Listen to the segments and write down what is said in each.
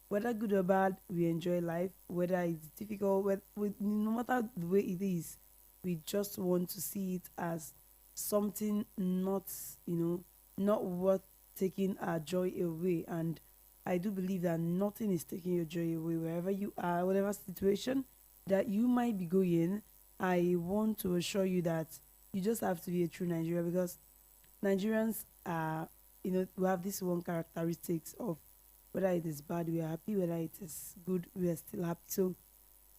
Whether good or bad, we enjoy life. Whether it's difficult, no matter the way it is, we just want to see it as something not, you know, not worth taking our joy away. And I do believe that nothing is taking your joy away wherever you are, whatever situation that you might be going. I want to assure you that you just have to be a true Nigerian, because Nigerians are, we have this one characteristics of whether it is bad, we are happy, whether it is good, we are still happy. So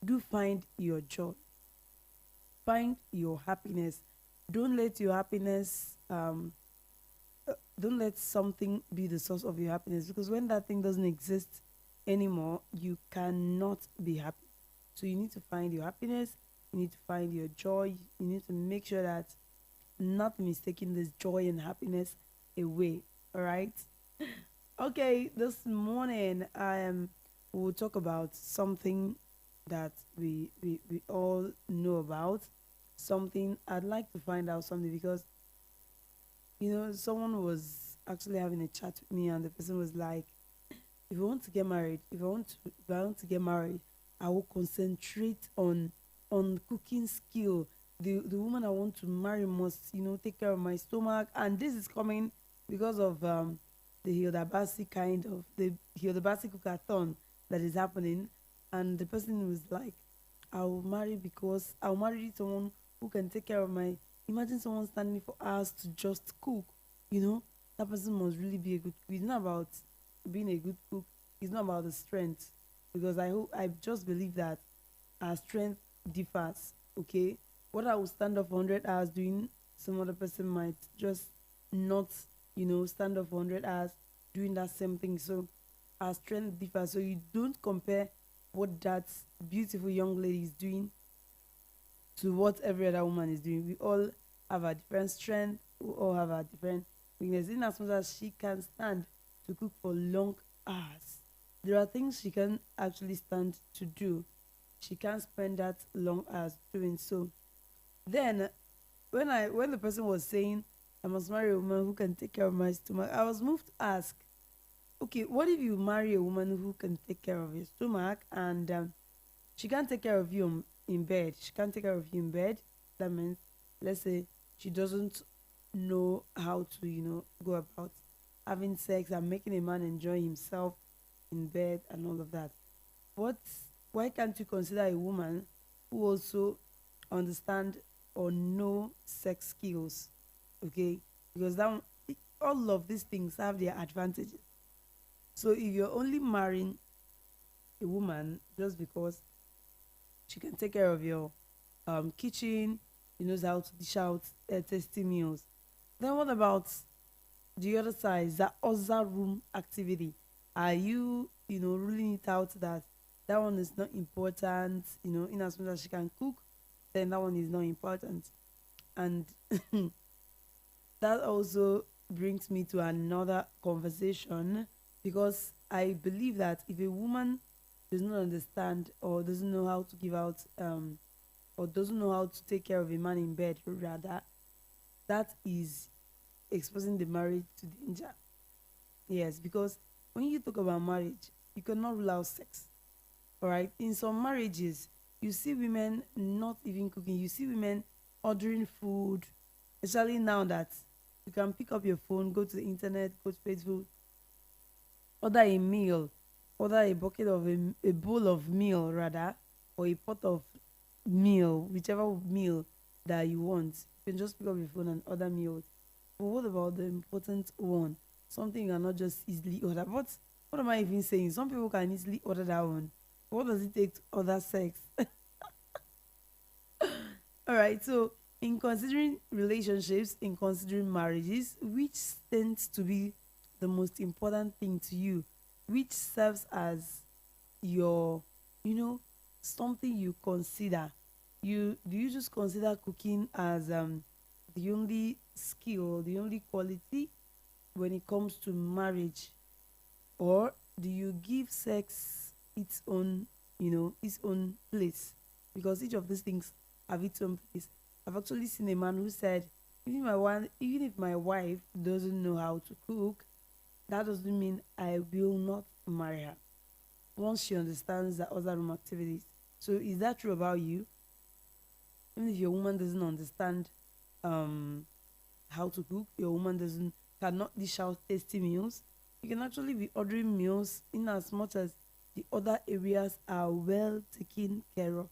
do find your joy, find your happiness. Don't let your happiness, don't let something be the source of your happiness, because when that thing doesn't exist anymore, you cannot be happy. So you need to find your happiness, you need to find your joy, you need to make sure that nothing is taking this joy and happiness away. All right. Okay, this morning I am we'll talk about something that we all know about. Something I'd like to find out something, because someone was actually having a chat with me, and the person was like, if I want to get married, if I want to get married, I will concentrate on cooking skill. The woman I want to marry must, take care of my stomach. And this is coming because of the Hilda Baci Hilda Baci cookathon that is happening. And the person was like, I'll marry because I'll marry someone who can take care of my. Imagine someone standing for hours to just cook. You know, that person must really be a good cook. It's not about being a good cook. It's not about the strength, because I just believe that our strength differs. Okay, what I will stand up for 100 hours doing, some other person might just not, stand up for 100 hours doing that same thing. So our strength differs. So you don't compare what that beautiful young lady is doing to what every other woman is doing. We all have a different strength. We all have a different weakness. In as much as she can stand to cook for long hours, there are things she can actually stand to do. She can't spend that long hours doing so. Then, when the person was saying, "I must marry a woman who can take care of my stomach," I was moved to ask, okay, what if you marry a woman who can take care of your stomach, and she can't take care of you in bed? She can't take care of you in bed. That means, let's say, she doesn't know how to, go about having sex and making a man enjoy himself in bed and all of that. What? Why can't you consider a woman who also understand or know sex skills? Okay, because all of these things have their advantages. So if you're only marrying a woman just because she can take care of your kitchen, she knows how to dish out tasty meals, then what about the other side, that other room activity? Are you, ruling it out that that one is not important, in as much as she can cook, then that one is not important? And that also brings me to another conversation, because I believe that if a woman does not understand or doesn't know how to give out or doesn't know how to take care of a man in bed, rather, that is exposing the marriage to danger. Yes, because when you talk about marriage, you cannot rule out sex. All right. In some marriages, you see women not even cooking. You see women ordering food, especially now that you can pick up your phone, go to the internet, go to Facebook, order a meal, order a bucket of a bowl of meal rather, or a pot of meal, whichever meal that you want. You can just pick up your phone and order meal. But what about the important one? Something you cannot just easily order. What am I even saying? Some people can easily order that one. What does it take to order sex? All right. So, in considering relationships, in considering marriages, which tends to be the most important thing to you? Which serves as your, you know, something you consider? Do you just consider cooking as the only skill, the only quality when it comes to marriage, or do you give sex its own, its own place? Because each of these things have its own place. I've actually seen a man who said, even if my wife doesn't know how to cook, that doesn't mean I will not marry her. once she understands the other room activities. So is that true about you? Even if your woman doesn't understand um how to cook, your woman doesn't cannot dish out tasty meals, you can actually be ordering meals in as much as the other areas are well taken care of.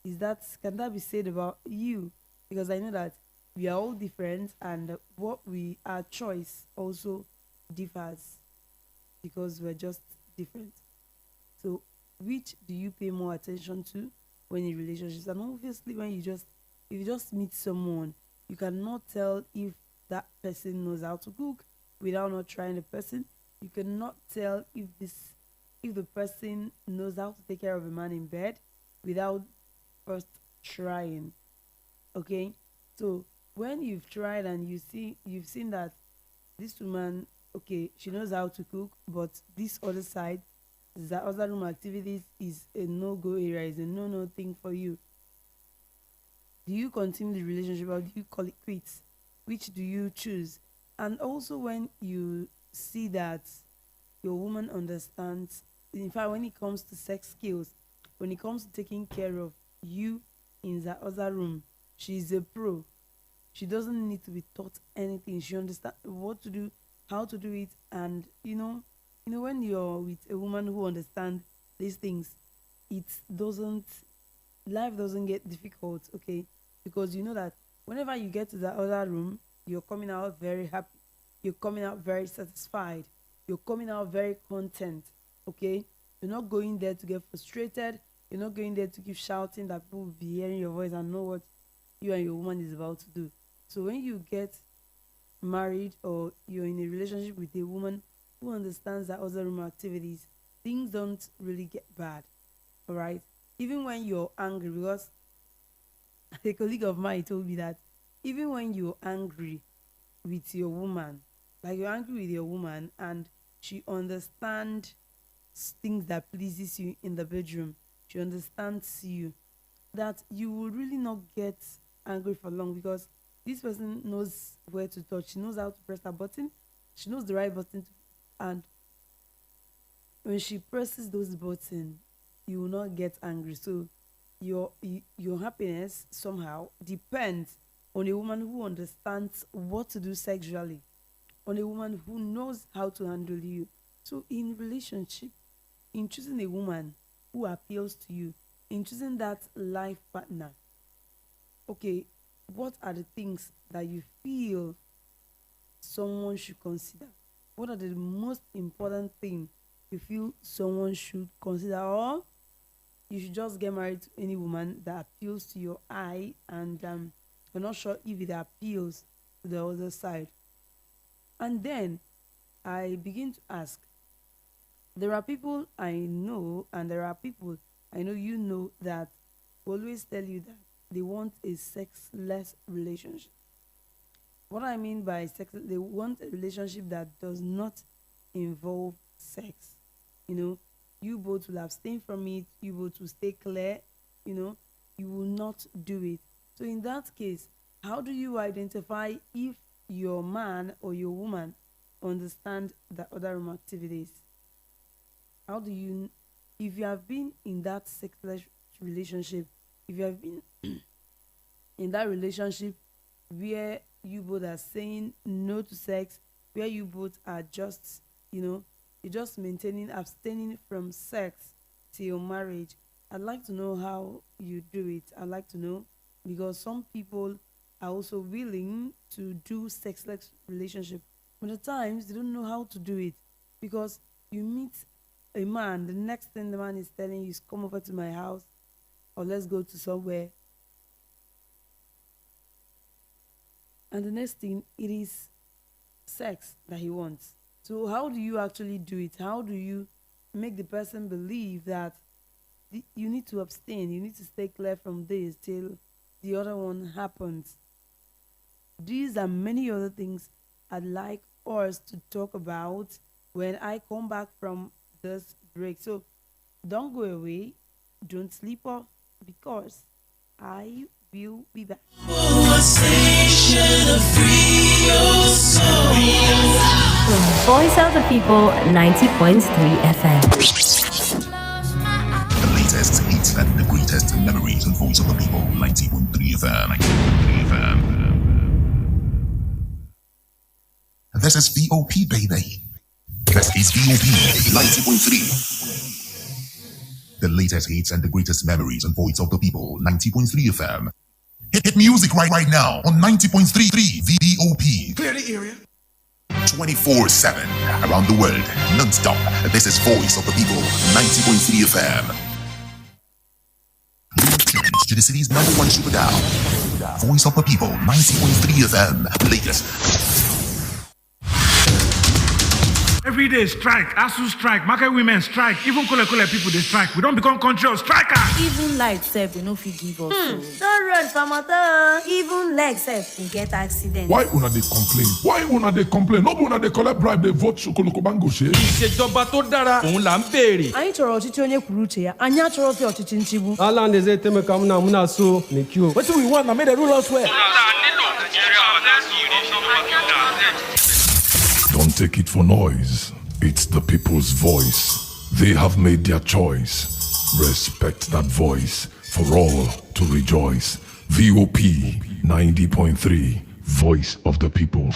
Is that can that be said about you? Because I know that we are all different, and what we our choice also differs because we're just different. So, which do you pay more attention to when in relationships? And obviously, when you just if you just meet someone, you cannot tell if that person knows how to cook without not trying the person. You cannot tell if the person knows how to take care of a man in bed without first trying. Okay, so when you've tried and you've seen that this woman, okay, she knows how to cook, but this other side, the other room activities is a no-go area, is a no-no thing for you. Do you continue the relationship or do you call it quits? Which do you choose? And also when you see that your woman understands, in fact, when it comes to sex skills, when it comes to taking care of you in the other room, she's a pro. She doesn't need to be taught anything. She understands what to do, how to do it, and when you're with a woman who understands these things, it doesn't life doesn't get difficult, okay? Because you know that whenever you get to the other room, you're coming out very happy, you're coming out very satisfied, you're coming out very content, okay? You're not going there to get frustrated, you're not going there to keep shouting that people will be hearing your voice and know what you and your woman is about to do. So when you get married or you're in a relationship with a woman who understands that other room activities, things don't really get bad. All right. Even when you're angry, because a colleague of mine told me that even when you're angry with your woman, like you're angry with your woman and she understands things that pleases you in the bedroom, she understands you, that you will really not get angry for long because this person knows where to touch. She knows how to press a button. She knows the right button to, and when she presses those buttons, you will not get angry. So your happiness somehow depends on a woman who understands what to do sexually, on a woman who knows how to handle you. So in relationship, in choosing a woman who appeals to you, in choosing that life partner, okay, what are the things that you feel someone should consider? What are the most important things you feel someone should consider? Or you should just get married to any woman that appeals to your eye, and you're not sure if it appeals to the other side. And then I begin to ask, there are people I know, and there are people I know you know that always tell you that they want a sexless relationship. What I mean by sex, they want a relationship that does not involve sex. You know, you both will abstain from it, you both will stay clear, you know, you will not do it. So, in that case, how do you identify if your man or your woman understand the other room activities? How do you, if you have been in that sexless relationship, if you have been in that relationship where you both are saying no to sex, where you both are just, you're just maintaining, abstaining from sex till marriage, I'd like to know how you do it. I'd like to know because some people are also willing to do sexless relationship, but at times they don't know how to do it because you meet a man, the next thing the man is telling you is come over to my house or let's go to somewhere. And the next thing, it is sex that he wants. So how do you actually do it? How do you make the person believe that you need to abstain, you need to stay clear from this till the other one happens? These are many other things I'd like us to talk about when I come back from this break. So don't go away, don't sleep off, because I will be back. Voice of the People 90.3 FM. FM. This is VOP, baby. This is VOP 90.3. The latest hits and the greatest memories on Voice of the People 90.3 FM. Hit music right now on 90.33 VOP. Clear the area. 24/7 around the world, non-stop. This is Voice of the People 90.3 FM. Tuned to the city's #1 super dial. Voice of the People 90.3 FM. Latest. Every day strike, ASU strike, market women strike, even Kole people they strike. We don't become country of strikers. Even light self, we no fit give us. Don't run for motor. Even leg self will get accident. Why una dey complain? Why una dey complain? No una dey collect bribe, dey vote Sokoloko Bango ṣe. Ìṣèjọba tó dára òun là ń béèrè. Anyị chọrọ ọchịchị onye kwuru uche ya. Anyị achọrọzi ọchịchị nchigbu. Ala na-eze teme ka muna so mekio. Wetin we want na make dem rule us well. Don't take it for noise. It's the people's voice. They have made their choice. Respect that voice for all to rejoice. VOP 90.3, Voice of the People.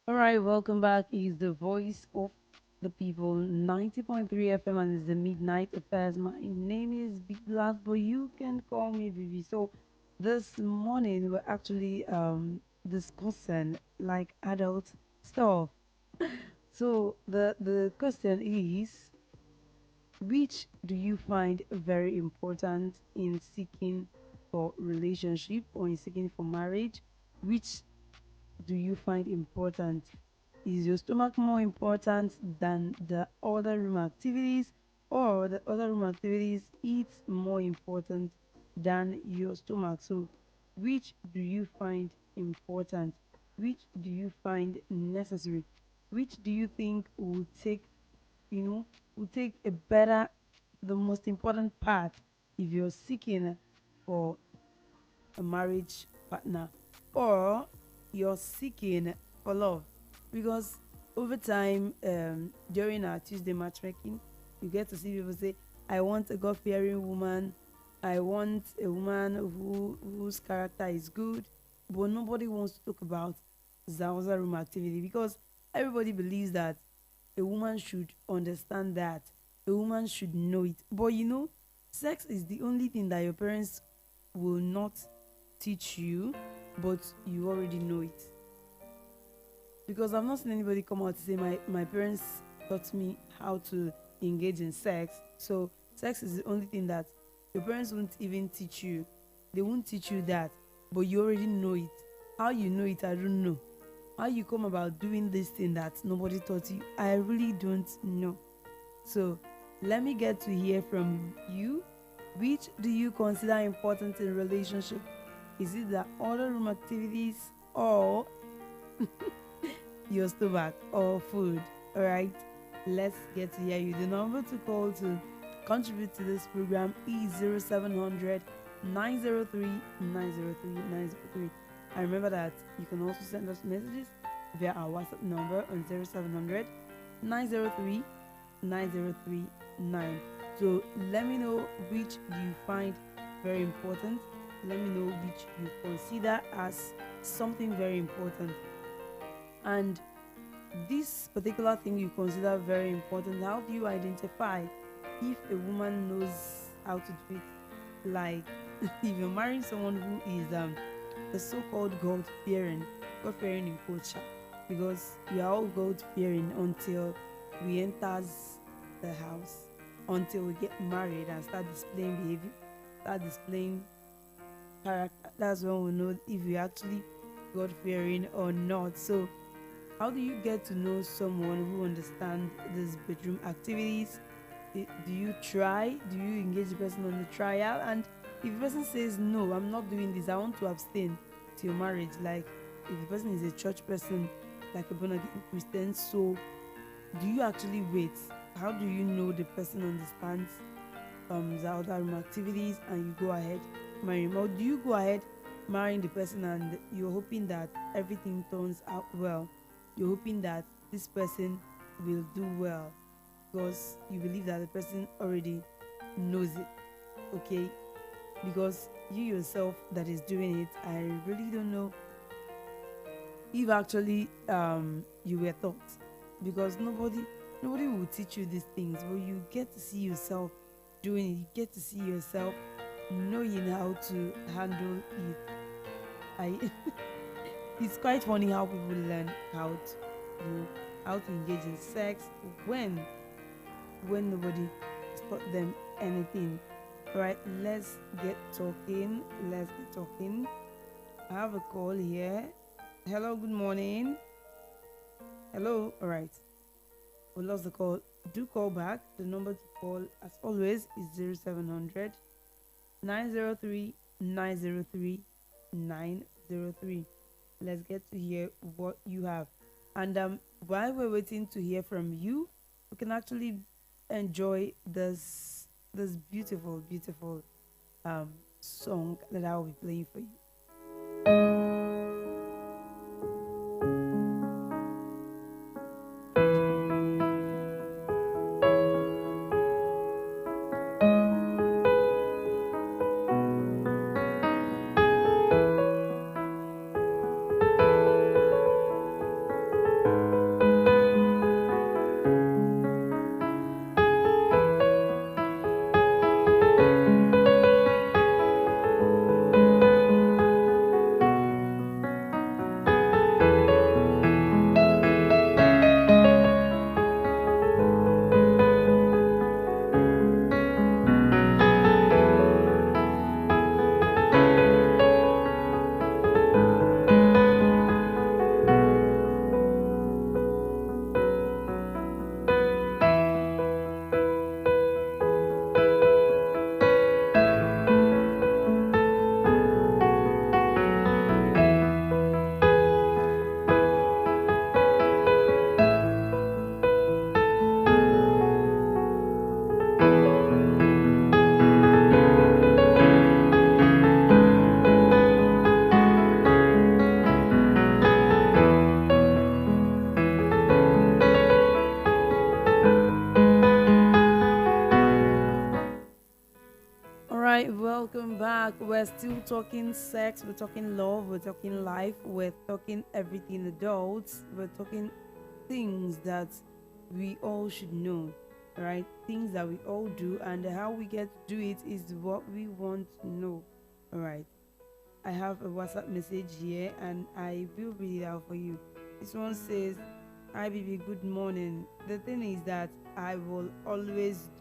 All right, welcome back. Is the Voice of the People 90.3 FM and it's the Midnight Affairs. My name is Big Black, but you can call me Vivi. So this morning we're actually discussing like adult stuff. So the question is, which do you find very important in seeking for relationship or in seeking for marriage? Which do you find important? Is your stomach more important than the other room activities, or the other room activities it's more important than your stomach? So which do you find important? Which do you find necessary? Which do you think will take, will take a better, the most important part if you're seeking for a marriage partner, or you're seeking for love? Because over time, during our Tuesday matchmaking, you get to see people say, I want a God-fearing woman, I want a woman whose character is good, but nobody wants to talk about Zawaza room activity, because everybody believes that a woman should understand that, a woman should know it. But sex is the only thing that your parents will not teach you, but you already know it. Because I've not seen anybody come out to say my parents taught me how to engage in sex. So sex is the only thing that your parents won't even teach you. They won't teach you that, but you already know it. How you know it, I don't know. How you come about doing this thing that nobody taught you, I really don't know. So let me get to hear from you. Which do you consider important in relationship? Is it the other room activities, or your stomach, or food? All right, let's get to hear you. The number to call to contribute to this program is 0700 903 903 903. And remember that you can also send us messages via our WhatsApp number on 0700 903 9039. So let me know which you find very important. Let me know which you consider as something very important. And this particular thing you consider very important. How do you identify if a woman knows how to do it? Like, if you're marrying someone who is the so-called God fearing in culture, because we are all God fearing until we enters the house, until we get married and start displaying behavior, start displaying character. That's when we know if we actually God fearing or not. So how do you get to know someone who understands these bedroom activities? Do you try? Do you engage the person on the trial? And if the person says no, I'm not doing this, I want to abstain till marriage. Like, if the person is a church person, like a born again Christian, so do you actually wait? How do you know the person understands the other room activities and you go ahead marrying him? Or do you go ahead marrying the person and you're hoping that everything turns out well? You're hoping that this person will do well because you believe that the person already knows it, okay? Because you yourself that is doing it, I really don't know if actually you were taught, because nobody will teach you these things, but you get to see yourself doing it. You get to see yourself knowing how to handle it. I it's quite funny how people learn how to, how to engage in sex when nobody has taught them anything. All right, let's get talking. I have a call here. Hello, good morning. Hello. All right, we lost the call. Do call back. The number to call, as always, is 0700 903 903 903. Let's get to hear what you have. And while we're waiting to hear from you, we can actually enjoy this beautiful song that I will be playing for you. Welcome back. We're still talking sex, we're talking love, we're talking life, we're talking everything adults, we're talking things that we all should know, right? Things that we all do, and how we get to do it is what we want to know. All right. I have a WhatsApp message here and I will read it out for you. This one says, "Hi baby, good morning. The thing is that I will always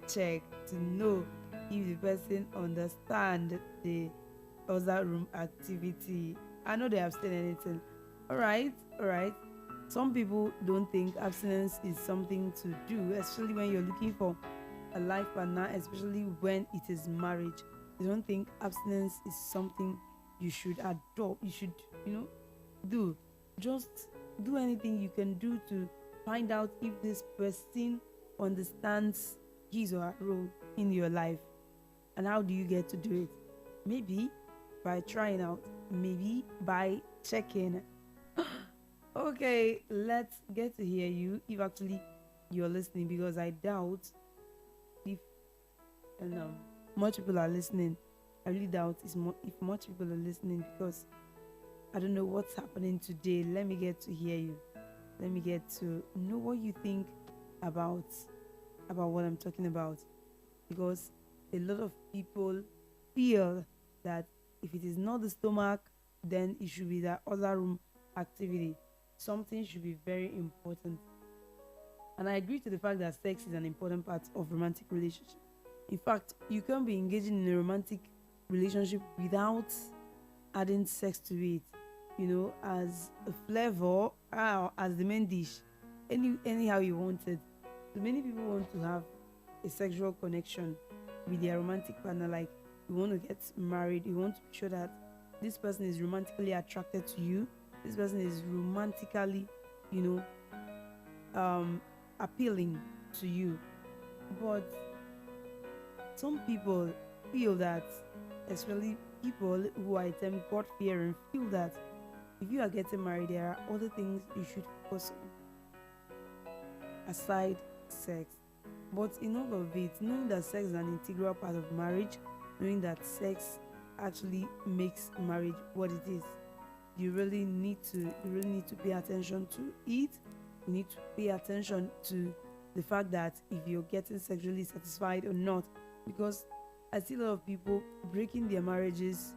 check to know if the person understand the other room activity. I know they have said anything." All right. Some people don't think abstinence is something to do, especially when you're looking for a life partner, especially when it is marriage. They don't think abstinence is something you should adopt. You should, do. Just do anything you can do to find out if this person understands his or her role in your life. And how do you get to do it? Maybe by trying out, maybe by checking. Okay, let's get to hear you if actually you're listening, because I doubt if much people are listening. I really doubt if much people are listening, because I don't know what's happening today. Let me get to hear you. Let me get to know what you think about what I'm talking about. Because a lot of people feel that if it is not the stomach, then it should be that other room activity. Something should be very important. And I agree to the fact that sex is an important part of romantic relationship. In fact, you can't be engaging in a romantic relationship without adding sex to it, as a flavor, as the main dish, anyhow you want it. So many people want to have a sexual connection with their romantic partner. Like, you want to get married, you want to be sure that this person is romantically attracted to you, this person is romantically, appealing to you. But some people feel that, especially people who are God fearing, feel that if you are getting married, there are other things you should focus on aside sex. But in all of it, knowing that sex is an integral part of marriage, knowing that sex actually makes marriage what it is, you really need to pay attention to it. You need to pay attention to the fact that if you're getting sexually satisfied or not, because I see a lot of people breaking their marriages,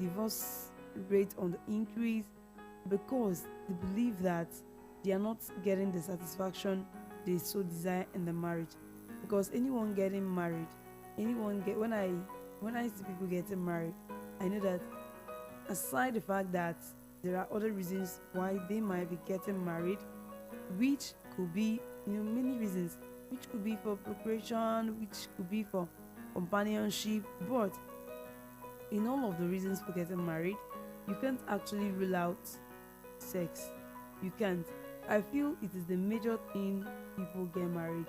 divorce rate on the increase, because they believe that they are not getting the satisfaction they so desire in the marriage. Because anyone getting married, when I see people getting married, I know that aside the fact that there are other reasons why they might be getting married, which could be many reasons, which could be for procreation, which could be for companionship, but in all of the reasons for getting married, you can't actually rule out sex. You can't. I feel it is the major thing people get married.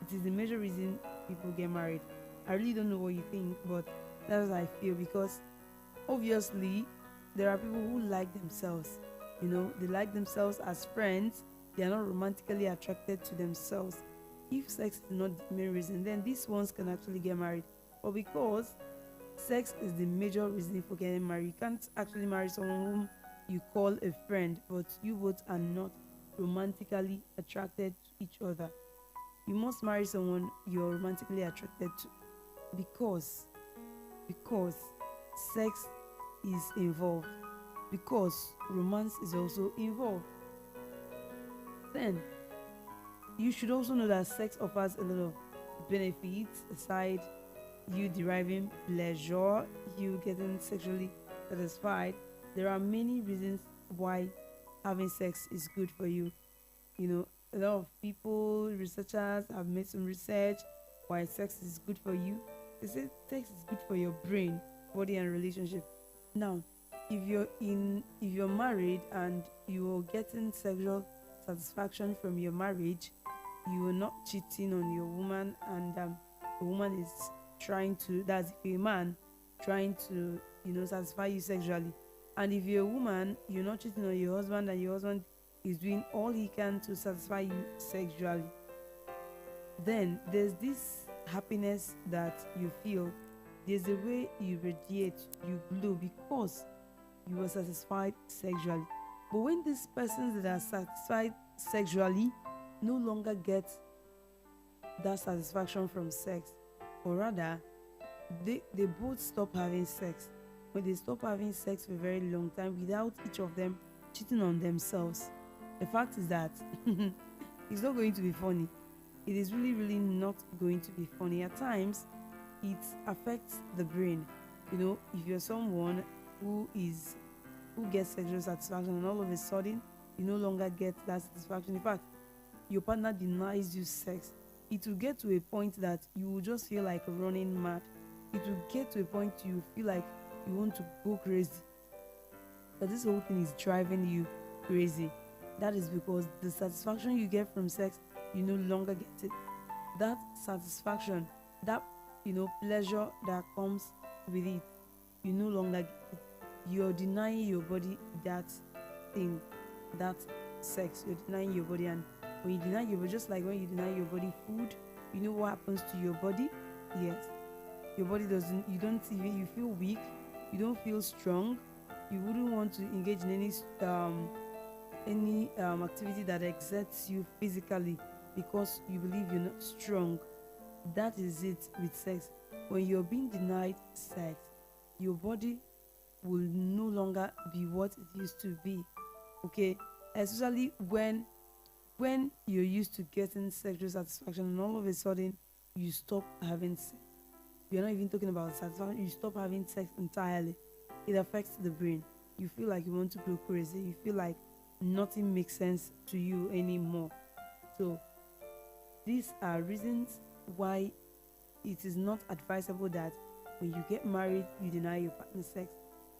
It is the major reason people get married. I really don't know what you think, but that's what I feel, because obviously there are people who like themselves. They like themselves as friends. They are not romantically attracted to themselves. If sex is not the main reason, then these ones can actually get married. But because sex is the major reason for getting married, you can't actually marry someone whom you call a friend, but you both are not romantically attracted to each other. You must marry someone you're romantically attracted to, because sex is involved, because romance is also involved. Then you should also know that sex offers a lot of benefits aside you deriving pleasure, you getting sexually satisfied. There are many reasons why having sex is good for you. A lot of people, researchers have made some research why sex is good for you. They say sex is good for your brain, body, and relationship. Now, if you're married and you're getting sexual satisfaction from your marriage, you are not cheating on your woman, and the woman is that's if you're a man trying to satisfy you sexually. And if you're a woman, you're not cheating on your husband, and your husband is doing all he can to satisfy you sexually. Then there's this happiness that you feel. There's a way you radiate, you glow, because you were satisfied sexually. But when these persons that are satisfied sexually no longer get that satisfaction from sex, or rather they both stop having sex. When they stop having sex for a very long time without each of them cheating on themselves, the fact is that it's not going to be funny. It is really, really not going to be funny. At times, it affects the brain. If you're someone who gets sexual satisfaction, and all of a sudden you no longer get that satisfaction. In fact, your partner denies you sex, it will get to a point that you will just feel like running mad. It will get to a point you feel like you want to go crazy, that this whole thing is driving you crazy. That is because the satisfaction you get from sex, you no longer get it. That satisfaction, that pleasure that comes with it, you no longer get it. You're denying your body that thing, that sex. You're denying your body, and when you deny your body, just like when you deny your body food, you know what happens to your body? Yes, your body doesn't. You don't even. You feel weak. You don't feel strong. You wouldn't want to engage in any activity that exerts you physically because you believe you're not strong. That is it with sex. When you're being denied sex, your body will no longer be what it used to be. Okay, especially when you're used to getting sexual satisfaction and all of a sudden you stop having sex. You're not even talking about satisfaction, you stop having sex entirely. It affects the brain. You feel like you want to go crazy. You feel like nothing makes sense to you anymore. So these are reasons why it is not advisable that when you get married, you deny your partner sex.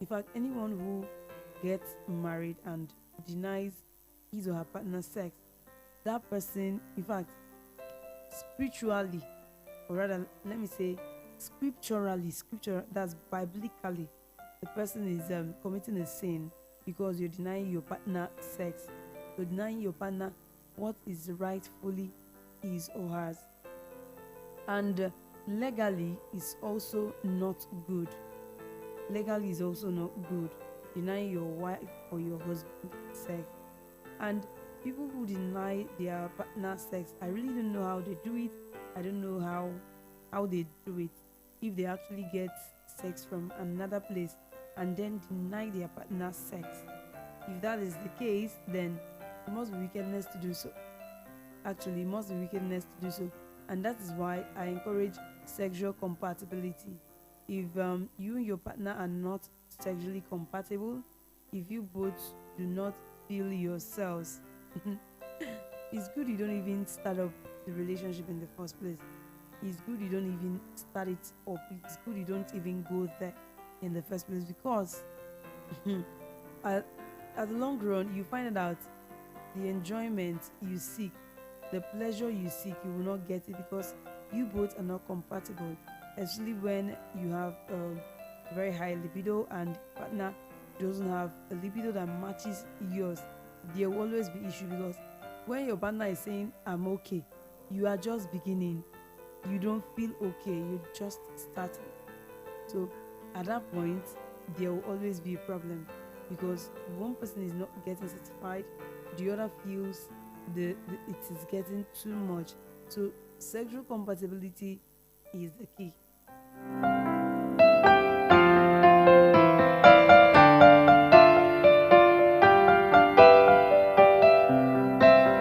In fact, anyone who gets married and denies his or her partner sex, that person, in fact, spiritually, or rather, let me say, scripture, that's biblically, the person is committing a sin because you're denying your partner sex. You're denying your partner what is rightfully his or hers. And legally is also not good. Legally is also not good. Denying your wife or your husband sex. And people who deny their partner sex, I really don't know how they do it. I don't know how they do it. If they actually get sex from another place and then deny their partner sex. If that is the case, then it must be wickedness to do so. Actually, it must be wickedness to do so. And that is why I encourage sexual compatibility. If you and your partner are not sexually compatible, if you both do not feel yourselves, it's good you don't even start up the relationship in the first place. It's good you don't even start it up. It's good you don't even go there in the first place, because at the long run you find out the enjoyment you seek, the pleasure you seek, you will not get it because you both are not compatible. Especially when you have a very high libido and partner doesn't have a libido that matches yours, there will always be issue, because when your partner is saying I'm okay, you are just beginning. You don't feel okay, you just starting. So at that point there will always be a problem, because one person is not getting satisfied, the other feels it is getting too much. So sexual compatibility is the key.